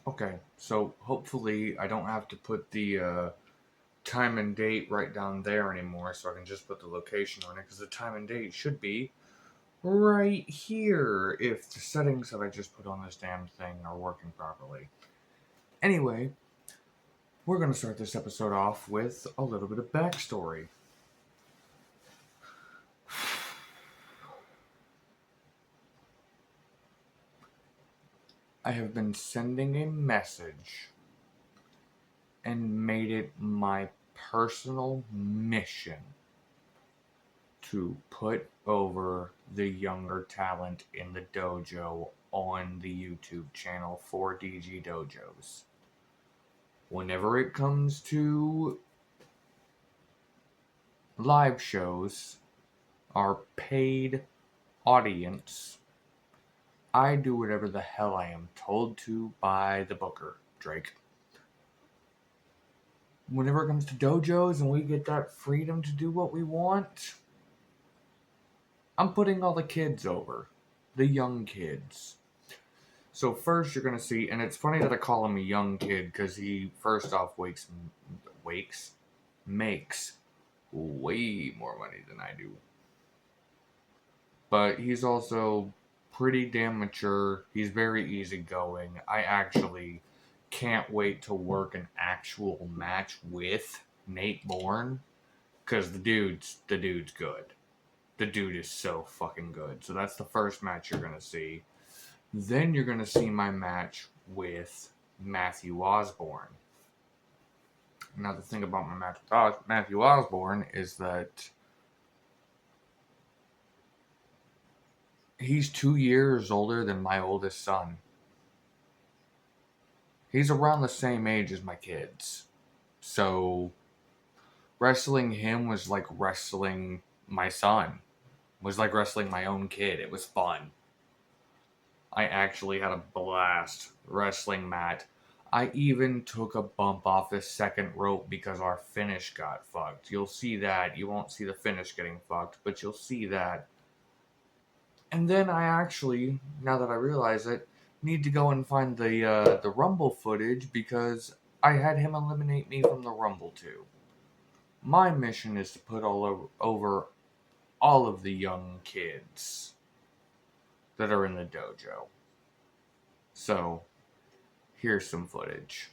Okay, so hopefully I don't have to put the time and date right down there anymore, so I can just put the location on it, because the time and date should be right here if the settings that I just put on this damn thing are working properly. Anyway, we're going to start this episode off with a little bit of backstory. I have been sending a message and made it my personal mission to put over the younger talent in the dojo on the YouTube channel for DG Dojos. Whenever it comes to live shows, our paid audience, I do whatever the hell I am told to by the booker, Drake. Whenever it comes to dojos and we get that freedom to do what we want, I'm putting all the kids over. The young kids. So first you're going to see, and it's funny that I call him a young kid, because he first off makes way more money than I do. But he's also pretty damn mature. He's very easygoing. I actually can't wait to work an actual match with Nate Bourne, because the dude's good. The dude is so fucking good. So that's the first match you're gonna see. Then you're gonna see my match with Matthew Osborne. Now the thing about my match with Matthew Osborne is that he's 2 years older than my oldest son. He's around the same age as my kids. So wrestling him was like wrestling my son. Was like wrestling my own kid. It was fun. I actually had a blast wrestling Matt. I even took a bump off the second rope because our finish got fucked. You'll see that. You won't see the finish getting fucked, but you'll see that. And then I actually, now that I realize it, need to go and find the Rumble footage, because I had him eliminate me from the Rumble too. My mission is to put over all of the young kids that are in the dojo. So, here's some footage.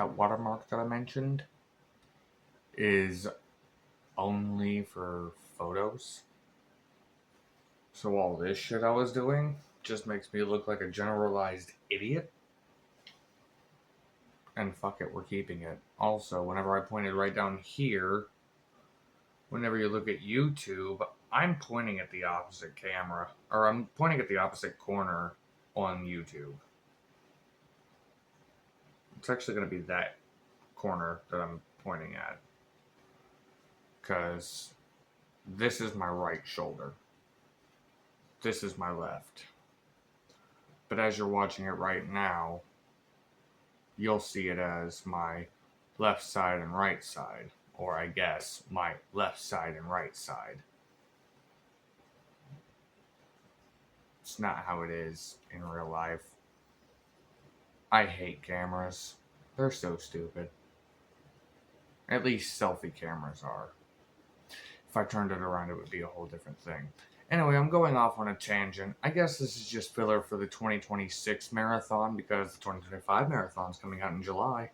that watermark that I mentioned is only for photos. So all this shit I was doing just makes me look like a generalized idiot. And fuck it, we're keeping it. Also, whenever I pointed right down here, whenever you look at YouTube, I'm pointing at the opposite camera. Or I'm pointing at the opposite corner on YouTube. It's actually going to be that corner that I'm pointing at. Because this is my right shoulder. This is my left. But as you're watching it right now, you'll see it as my left side and right side. Or I guess my left side and right side. It's not how it is in real life. I hate cameras. They're so stupid. At least selfie cameras are. If I turned it around, it would be a whole different thing. Anyway, I'm going off on a tangent. I guess this is just filler for the 2026 marathon because the 2025 marathon's coming out in July.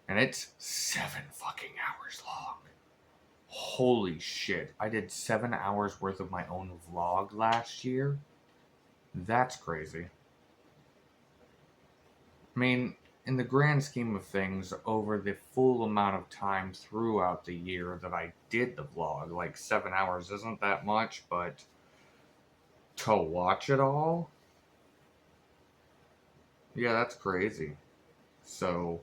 And it's 7 fucking hours long. Holy shit. I did 7 hours worth of my own vlog last year. That's crazy. I mean, in the grand scheme of things, over the full amount of time throughout the year that I did the vlog, like 7 hours isn't that much, but to watch it all, yeah, that's crazy. So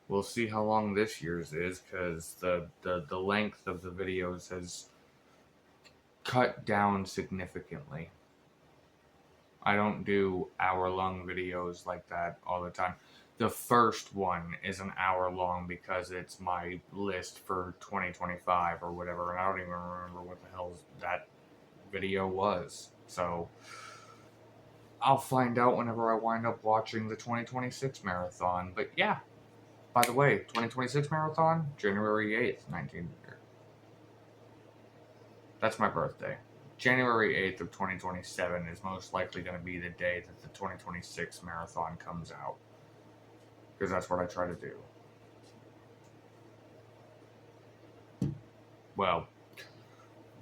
we'll see how long this year's is, because the length of the videos has cut down significantly. I don't do hour-long videos like that all the time. The first one is an hour long because it's my list for 2025 or whatever, and I don't even remember what the hell that video was. So I'll find out whenever I wind up watching the 2026 marathon. But yeah, by the way, 2026 marathon, January 8th, 19. That's my birthday. January 8th of 2027 is most likely going to be the day that the 2026 marathon comes out. Because that's what I try to do. Well,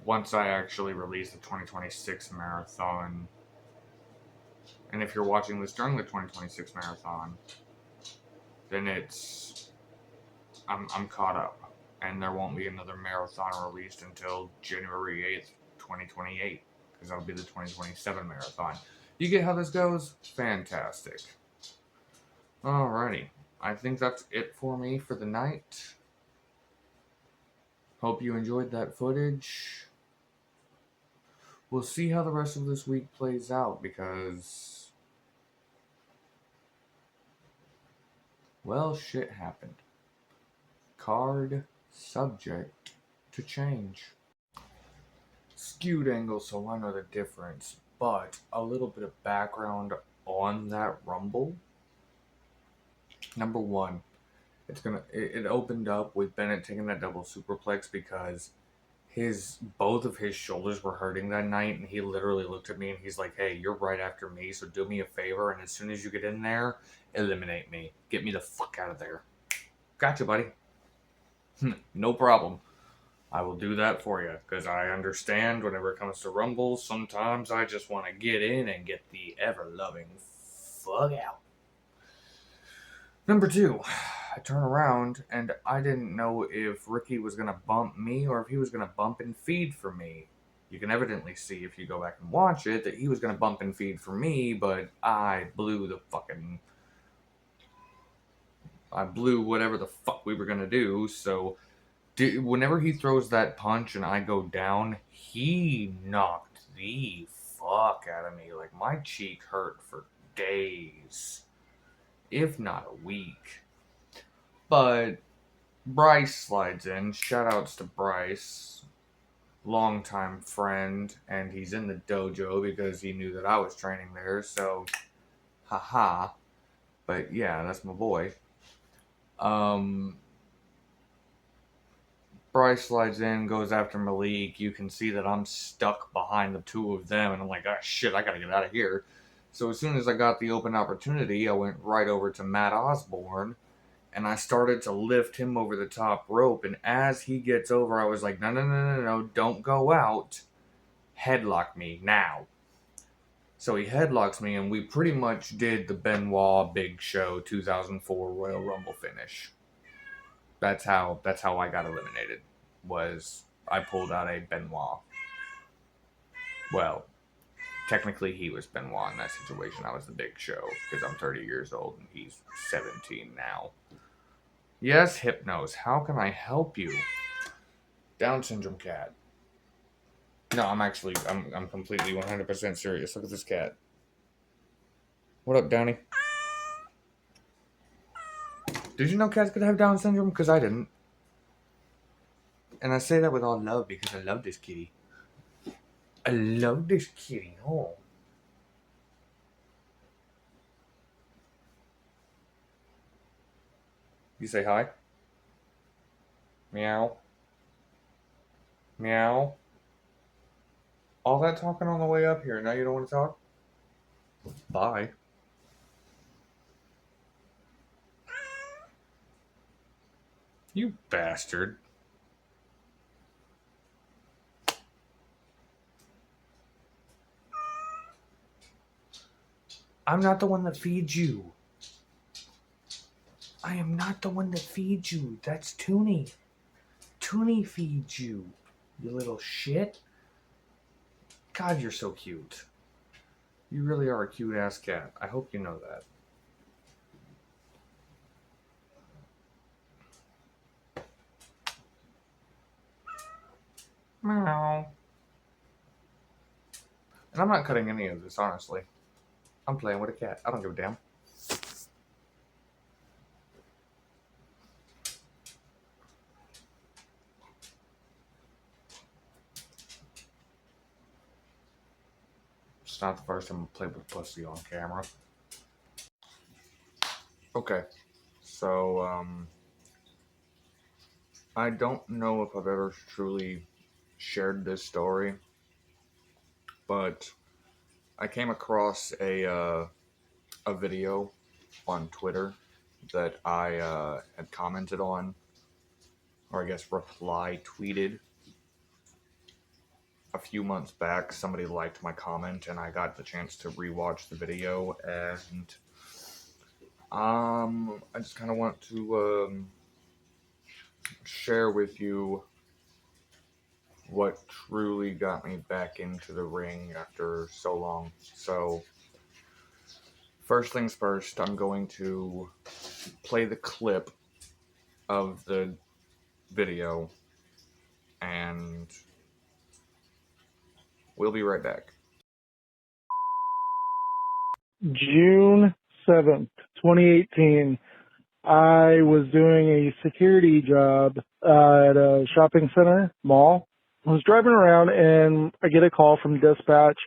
once I actually release the 2026 marathon, and if you're watching this during the 2026 marathon, then I'm caught up. And there won't be another marathon released until January 8th, 2028, because that'll be the 2027 marathon. You get how this goes? Fantastic. Alrighty. I think that's it for me for the night. Hope you enjoyed that footage. We'll see how the rest of this week plays out, because, well, shit happened. Card subject to change. Skewed angle, so I know the difference, but a little bit of background on that Rumble. Number one, it opened up with Bennett taking that double superplex because both of his shoulders were hurting that night, and he literally looked at me and he's like, "Hey, you're right after me, so do me a favor, and as soon as you get in there, eliminate me. Get me the fuck out of there." Gotcha, buddy. No problem. I will do that for you, because I understand whenever it comes to Rumbles, sometimes I just want to get in and get the ever-loving fuck out. Number two, I turn around and I didn't know if Ricky was going to bump me or if he was going to bump and feed for me. You can evidently see if you go back and watch it that he was going to bump and feed for me, but I blew whatever the fuck we were going to do, so whenever he throws that punch and I go down, he knocked the fuck out of me. Like, my cheek hurt for days, if not a week. But Bryce slides in. Shout outs to Bryce, longtime friend, and he's in the dojo because he knew that I was training there, so haha. But yeah, that's my boy. Bryce slides in, goes after Malik. You can see that I'm stuck behind the two of them, and I'm like, oh shit, I gotta get out of here. So as soon as I got the open opportunity, I went right over to Matt Osborne, and I started to lift him over the top rope. And as he gets over, I was like, no, no, no, no, no, don't go out. Headlock me now. So he headlocks me, and we pretty much did the Benoit Big Show 2004 Royal Rumble finish. That's how I got eliminated. Was I pulled out a Benoit. Well, technically he was Benoit in that situation. I was the Big Show because I'm 30 years old and he's 17 now. Yes, Hypnos, how can I help you? Down syndrome cat. No, I'm completely 100% serious. Look at this cat. What up, Downy? Did you know cats could have Down syndrome? Because I didn't. And I say that with all love because I love this kitty. I love this kitty. Oh. You say hi? Meow. Meow. All that talking on the way up here. Now you don't want to talk? Bye. You bastard. I'm not the one that feeds you. I am not the one that feeds you. That's Toonie. Toonie feeds you. You little shit. God, you're so cute. You really are a cute ass cat. I hope you know that. Meow. And I'm not cutting any of this, honestly. I'm playing with a cat. I don't give a damn. It's not the first time I played with pussy on camera. Okay. So, I don't know if I've ever truly shared this story, but I came across a video on Twitter that I had commented on, or I guess reply tweeted a few months back. Somebody liked my comment, and I got the chance to rewatch the video, and I just kind of want to share with you what truly got me back into the ring after so long. So, first things first, I'm going to play the clip of the video, and we'll be right back. June 7th, 2018, I was doing a security job at a shopping center, mall. I was driving around and I get a call from dispatch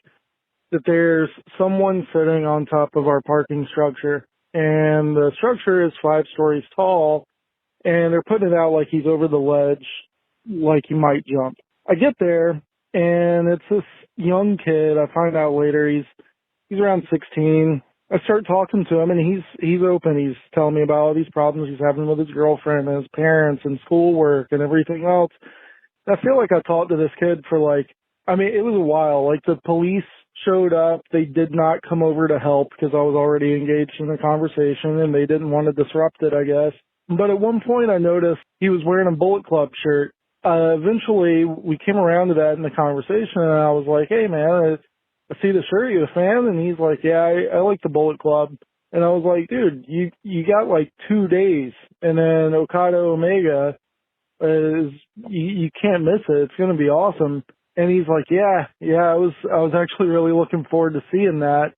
that there's someone sitting on top of our parking structure. And the structure is 5 stories tall, and they're putting it out like he's over the ledge, like he might jump. I get there, and it's this young kid. I find out later he's around 16. I start talking to him, and he's open. He's telling me about all these problems he's having with his girlfriend and his parents and schoolwork and everything else. I feel like I talked to this kid for it was a while. Like, the police showed up. They did not come over to help because I was already engaged in the conversation, and they didn't want to disrupt it, I guess. But at one point I noticed he was wearing a Bullet Club shirt. Eventually we came around to that in the conversation, and I was like, hey man, I see the shirt, you a fan? And he's like, yeah, I like the Bullet Club. And I was like, dude, you got like 2 days, and then Okada Omega you can't miss it. It's going to be awesome. And he's like, yeah, I was actually really looking forward to seeing that.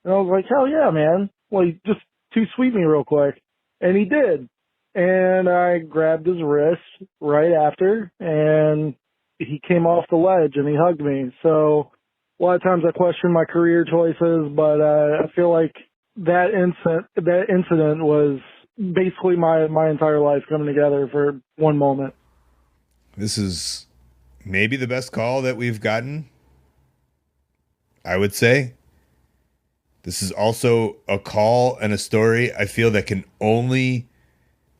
And I was like, hell yeah, man. Like, just too sweet me real quick. And he did. And I grabbed his wrist right after, and he came off the ledge and he hugged me. So a lot of times I question my career choices, but I feel like that incident was basically my entire life coming together for one moment. This is maybe the best call that we've gotten, I would say. This is also a call and a story I feel that can only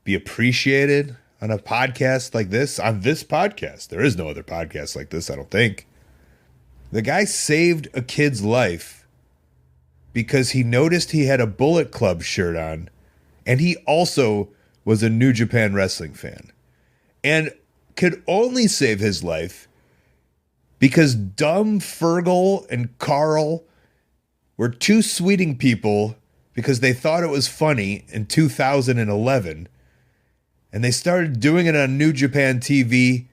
be appreciated on a podcast like this. On this podcast, there is no other podcast like this, I don't think. The guy saved a kid's life because he noticed he had a Bullet Club shirt on, and he also was a New Japan Wrestling fan, and could only save his life because dumb Fergal and Carl were two sweeting people because they thought it was funny in 2011, and they started doing it on New Japan TV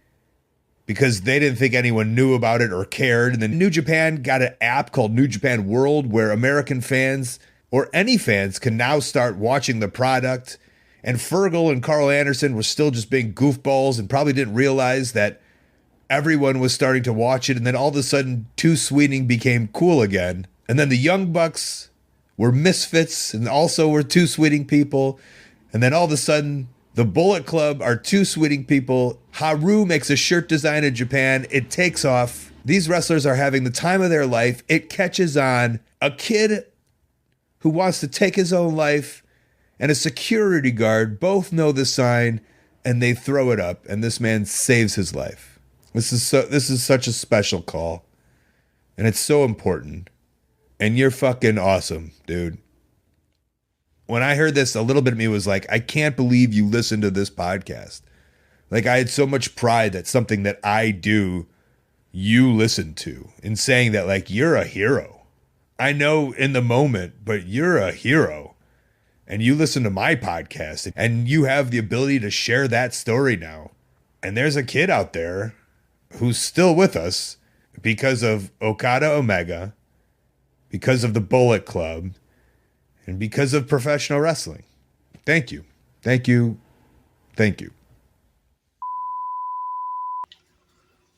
because they didn't think anyone knew about it or cared. And then New Japan got an app called New Japan World where American fans or any fans can now start watching the product. And Fergal and Carl Anderson were still just being goofballs and probably didn't realize that everyone was starting to watch it. And then all of a sudden, Too Sweeting became cool again. And then the Young Bucks were misfits and also were Too Sweeting people. And then all of a sudden, the Bullet Club are Too Sweeting people. Haru makes a shirt design in Japan. It takes off. These wrestlers are having the time of their life. It catches on. A kid who wants to take his own life and a security guard both know the sign, and they throw it up, and this man saves his life. This is such a special call, and it's so important. And you're fucking awesome, dude. When I heard this, a little bit of me was like, I can't believe you listen to this podcast. Like, I had so much pride that something that I do, you listen to, in saying that, like, you're a hero. I know in the moment, but you're a hero. And you listen to my podcast, and you have the ability to share that story now. And there's a kid out there who's still with us because of Okada Omega, because of the Bullet Club, and because of professional wrestling. Thank you. Thank you. Thank you.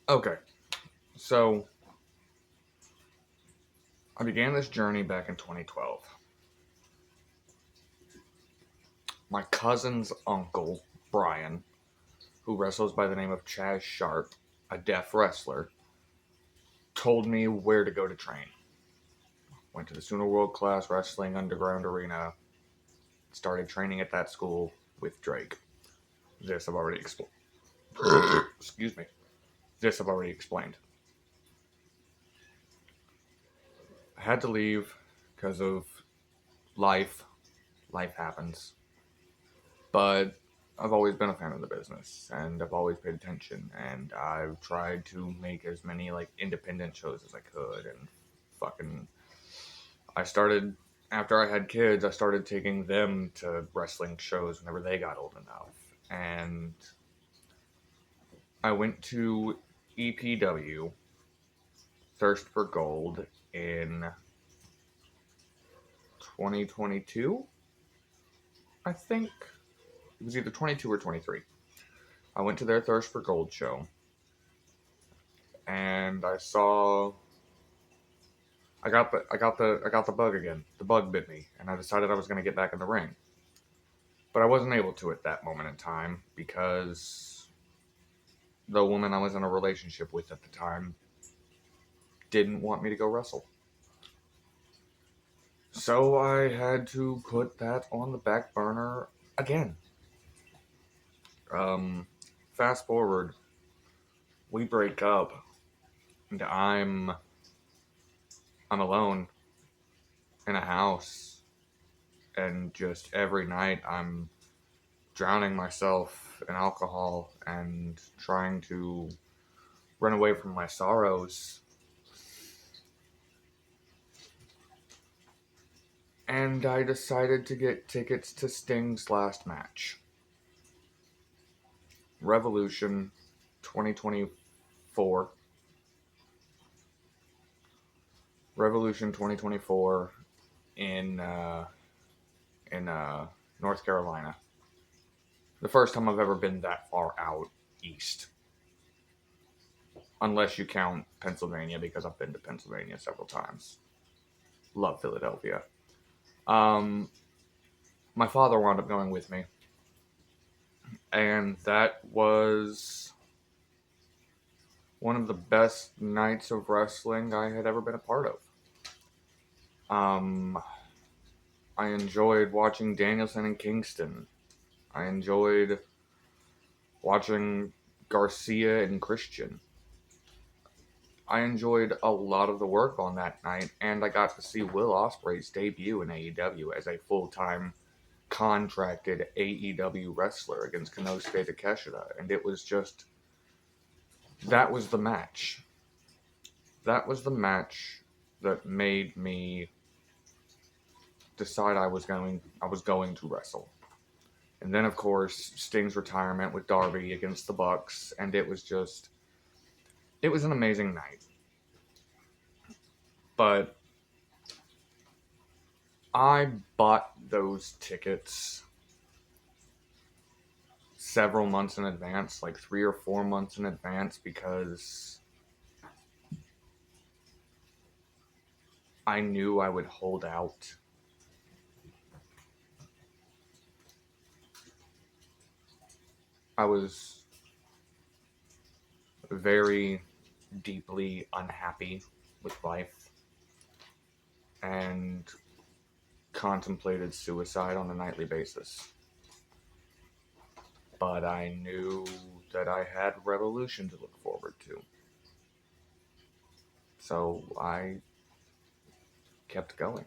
Okay. So, I began this journey back in 2012. My cousin's uncle, Brian, who wrestles by the name of Chaz Sharp, a deaf wrestler, told me where to go to train. Went to the Sooner World Class Wrestling Underground Arena, started training at that school with Drake. This I've already explained. Excuse me. This I've already explained. I had to leave because of life. Life happens. But I've always been a fan of the business, and I've always paid attention, and I've tried to make as many, like, independent shows as I could, and fucking... after I had kids, I started taking them to wrestling shows whenever they got old enough, and I went to EPW, Thirst for Gold, in 2022, I think. It was either 22 or 23. I went to their Thirst for Gold show, and I got the bug again. The bug bit me, and I decided I was going to get back in the ring. But I wasn't able to at that moment in time because the woman I was in a relationship with at the time didn't want me to go wrestle. So I had to put that on the back burner again. Fast forward, we break up, and I'm alone in a house, and just every night I'm drowning myself in alcohol and trying to run away from my sorrows. And I decided to get tickets to Sting's last match. Revolution 2024. Revolution 2024 in North Carolina. The first time I've ever been that far out east. Unless you count Pennsylvania, because I've been to Pennsylvania several times. Love Philadelphia. My father wound up going with me. And that was one of the best nights of wrestling I had ever been a part of. I enjoyed watching Danielson and Kingston I enjoyed watching Garcia and Christian. I enjoyed a lot of the work on that night, and I got to see Will Ospreay's debut in AEW as a full-time contracted AEW wrestler against Konosuke Takeshita, and it was just, that was the match. That was the match that made me decide I was going to wrestle. And then, of course, Sting's retirement with Darby against the Bucks, and it was an amazing night. But I bought those tickets several months in advance, like 3 or 4 months in advance, because I knew I would hold out. I was very deeply unhappy with life and contemplated suicide on a nightly basis. But I knew that I had Revolution to look forward to. So I kept going.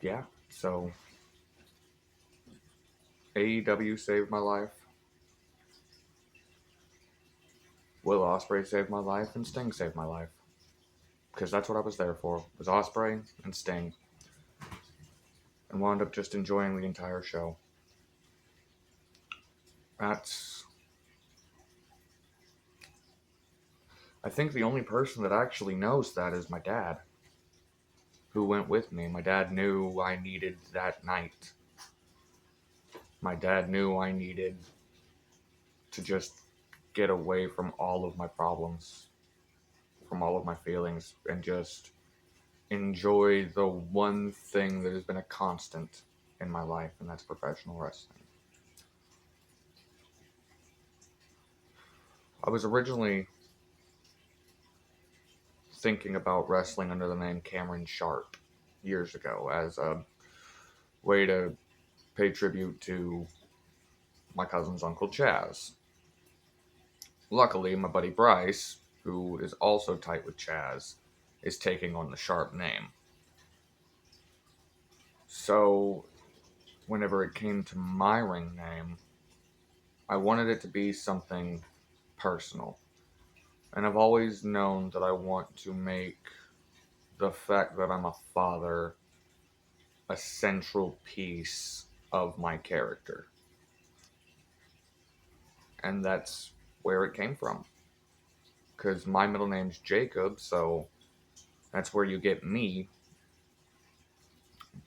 Yeah, so AEW saved my life. Will Ospreay saved my life, and Sting saved my life. Because that's what I was there for, was Ospreay and Sting. And wound up just enjoying the entire show. I think the only person that actually knows that is my dad, who went with me. My dad knew I needed that night. My dad knew I needed to just get away from all of my problems, from all of my feelings, and just enjoy the one thing that has been a constant in my life, and that's professional wrestling. I was originally thinking about wrestling under the name Cameron Sharp years ago as a way to pay tribute to my cousin's Uncle Chaz. Luckily, my buddy Bryce, who is also tight with Chaz, is taking on the Sharp name. So, whenever it came to my ring name, I wanted it to be something personal. And I've always known that I want to make the fact that I'm a father a central piece of my character. And that's where it came from. Because my middle name's Jacob, so that's where you get me.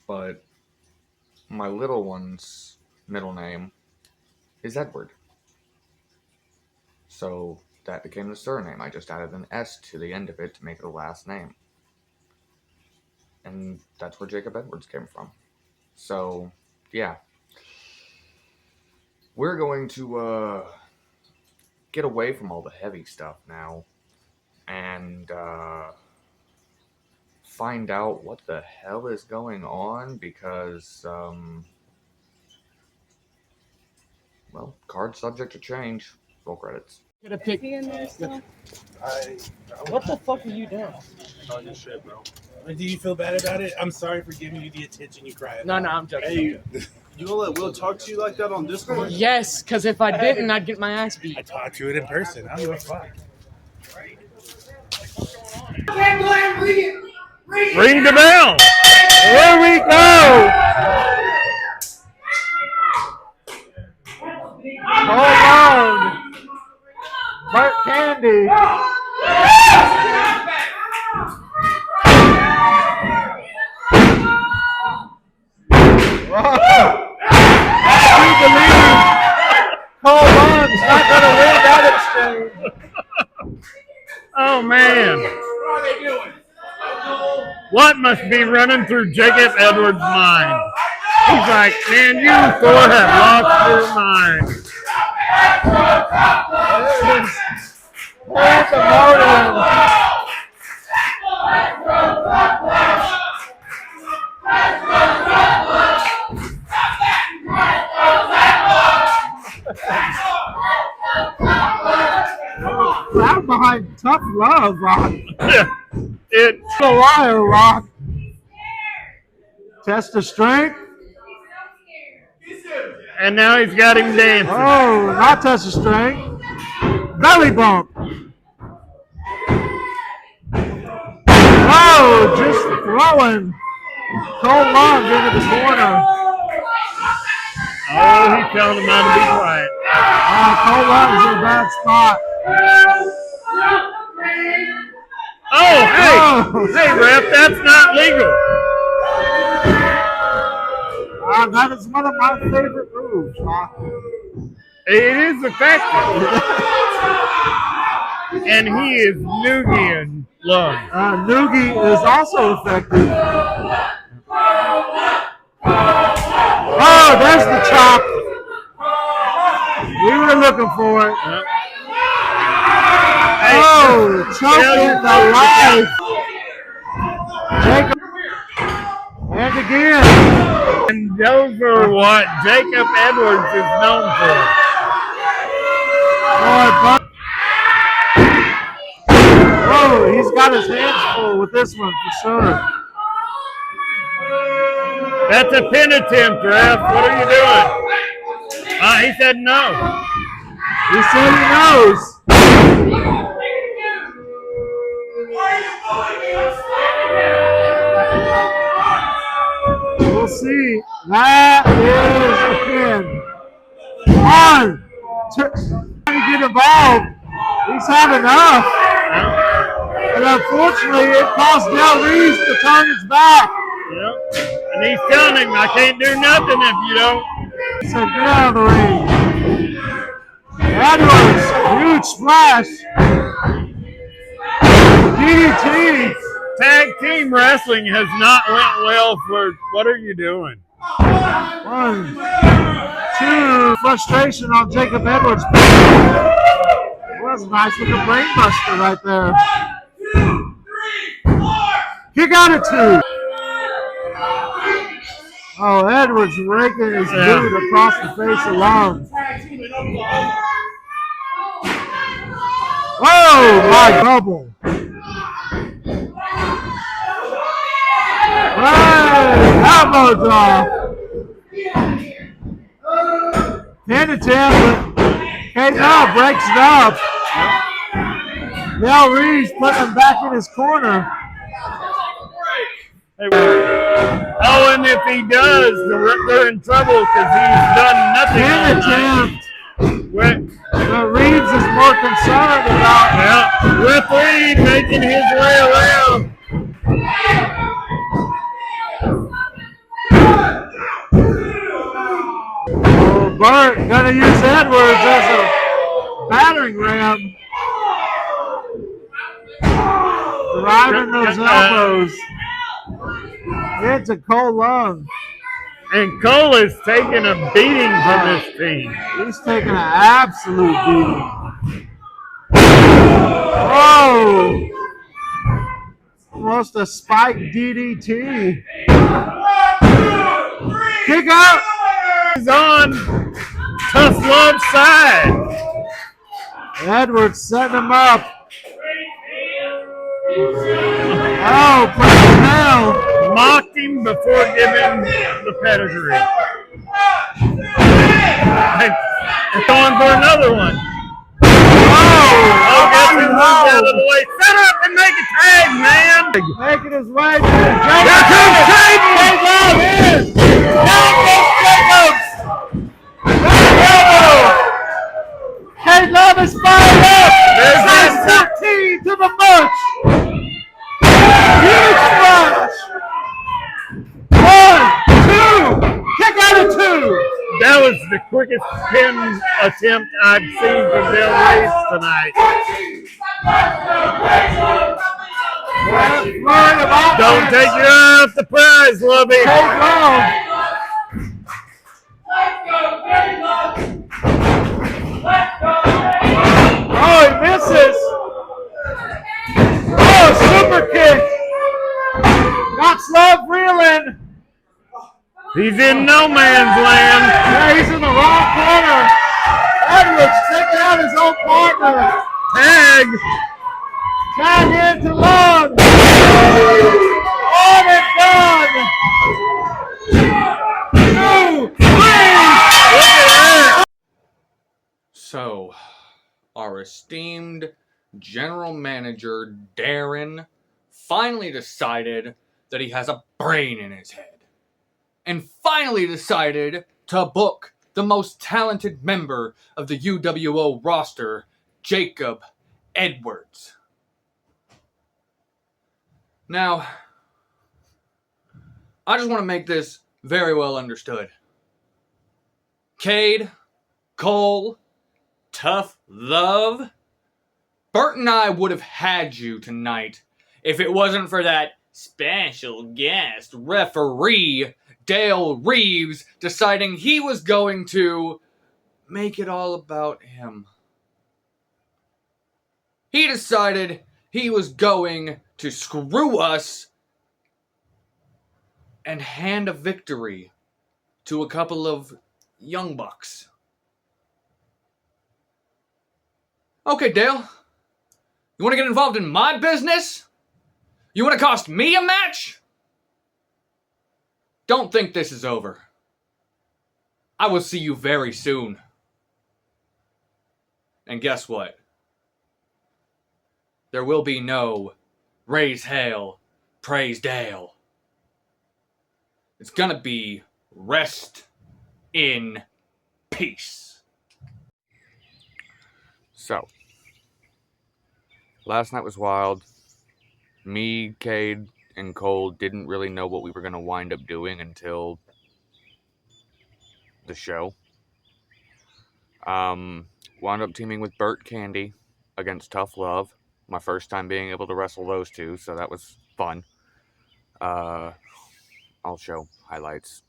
But my little one's middle name is Edward. So that became the surname. I just added an S to the end of it to make it the last name. And that's where Jacob Edwards came from. So, yeah. We're going to get away from all the heavy stuff now and find out what the hell is going on because, well, card's subject to change. Roll credits. Get a pic. What the fuck are you doing? Oh, your shit, bro. Do you feel bad about it? I'm sorry for giving you the attention you cry about. No, I'm joking. Hey, you gonna let Will talk to you like that on Discord? Yes, because if I didn't, I'd get my ass beat. I talked to it in person. I don't give a fuck. Ring the bell. Here we go. Hold on. Mark Candy. I do believe Cole Bond's not going to win that exchange. Oh man. What are they doing? What must be running through Jacob Edwards' mind? He's like, man, you four have lost your mind. Where's the motor? like tough love, Rock. It's A liar, Rock. Test of strength. and now he's got him dancing. Oh, not test of strength. Belly bump. Oh, just throwing Cole Long into the corner. Oh, he's telling him how to be quiet. Cole Long is in a bad spot. Oh, hey, Oh. hey, ref, that's not legal. That is one of my favorite moves. It is effective. And he is Noogie Love. Noogie is also effective. Oh, there's the chop. We were looking for it. Yep. Oh, choking the life. Jacob. And again. And those are what Jacob Edwards is known for. Oh, he's got his hands full with this one for sure. That's a pin attempt, ref. What are you doing? He said no. He said he knows. We'll see. That is a pin. 1, 2. Trying to get involved. He's had enough. And unfortunately, it cost Del Reese to turn his back. Yep. And he's telling him, I can't do nothing if you don't. He said, get out of the ring. Edwards, huge splash. DDT. Tag team wrestling has not went well for, what are you doing? 1, 2. Frustration on Jacob Edwards. It was a nice little brain buster right there. 1, 2, 3, 4. Kick out at 2. Oh, Edwards raking his boot across the face alone. Oh, my double. Hey, elbow drop. Pin attempt, but K-Dub breaks it up. Del Reese putting him back in his corner. Oh, and if he does, they're in trouble because he's done nothing Pin all night. attempt. But Reeves is more concerned about Referee making his way around. Oh, Burt gonna use Edwards as a battering ram. Driving those elbows into Cole Long. And Cole is taking a beating from this team. He's taking an absolute beating. Oh! Almost a spike DDT. Kick out! He's on Tough Love's side. Edwards setting him up. Oh, put him down. Mocked him before giving the pedigree. And going for another one. Oh, guess he moved out of the way. Set up and make a tag, man. Making his way to the Here comes Jacobs. K-Love is fired up. There's Size that. 14 to the much. Huge splash. 1, 2. Kick out of 2. That was the quickest pin attempt I've seen from Del Reese tonight. Don't take your eye off the prize, Lovey. K-Love. Oh, he misses. Oh, super kick. Got Love reeling. He's in no man's land. Yeah, he's in the wrong corner. Edwards taking out his own partner. Tag. our esteemed general manager, Darren, finally decided that he has a brain in his head. And finally decided to book the most talented member of the UWO roster, Jacob Edwards. Now, I just want to make this very well understood. Cade, Cole, Tough Love, Bert and I would have had you tonight if it wasn't for that special guest referee, Dale Reeves, deciding he was going to make it all about him. He decided he was going to screw us and hand a victory to a couple of young bucks. Okay, Dale. You want to get involved in my business? You want to cost me a match? Don't think this is over. I will see you very soon. And guess what? There will be no raise hail, praise Dale. It's gonna be rest in peace. So, last night was wild. Me, Cade, and Cole didn't really know what we were gonna wind up doing until the show. Wound up teaming with Bert Candy against Tough Love. My first time being able to wrestle those two, so that was fun. I'll show highlights.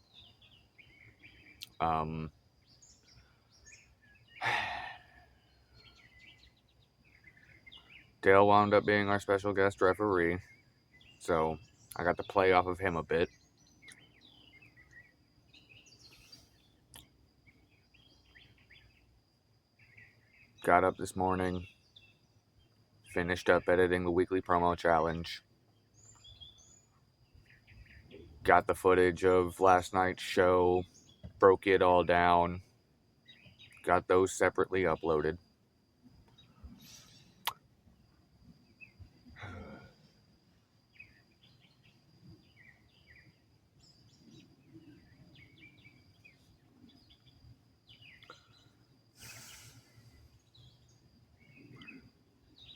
Dale wound up being our special guest referee, so I got to play off of him a bit. Got up this morning, finished up editing the weekly promo challenge, got the footage of last night's show, broke it all down, got those separately uploaded.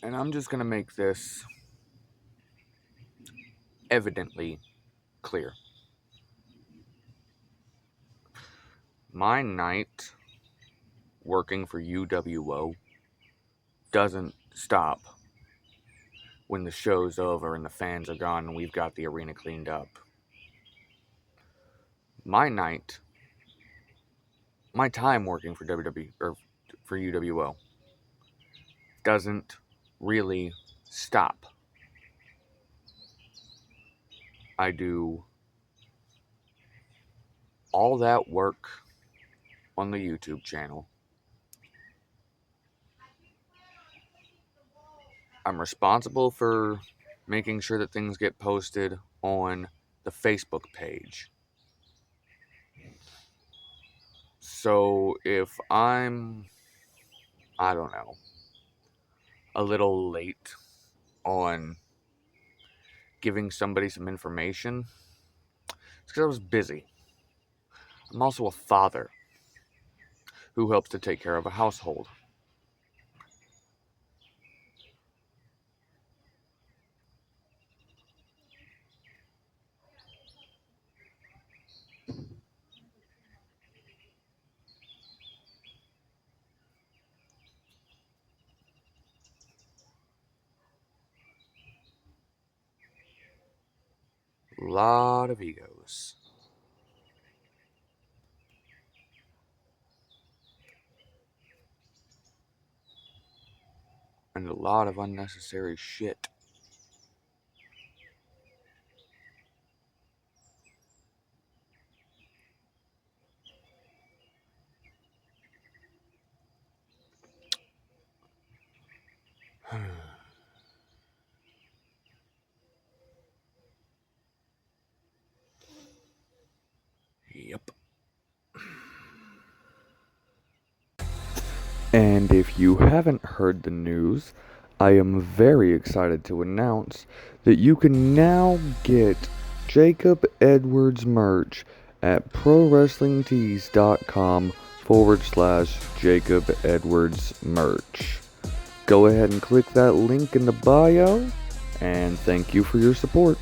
And I'm just going to make this evidently clear. My night working for UWO doesn't stop when the show's over and the fans are gone and we've got the arena cleaned up. My night, my time working for for UWO doesn't really stop. I do all that work on the YouTube channel. I'm responsible for making sure that things get posted on the Facebook page. So if I'm, I don't know, a little late on giving somebody some information, it's because I was busy. I'm also a father who helps to take care of a household. Lot of egos. And a lot of unnecessary shit. Yep. And if you haven't heard the news, I am very excited to announce that you can now get Jacob Edwards merch at prowrestlingtees.com/Jacob Edwards merch. Go ahead and click that link in the bio, and thank you for your support.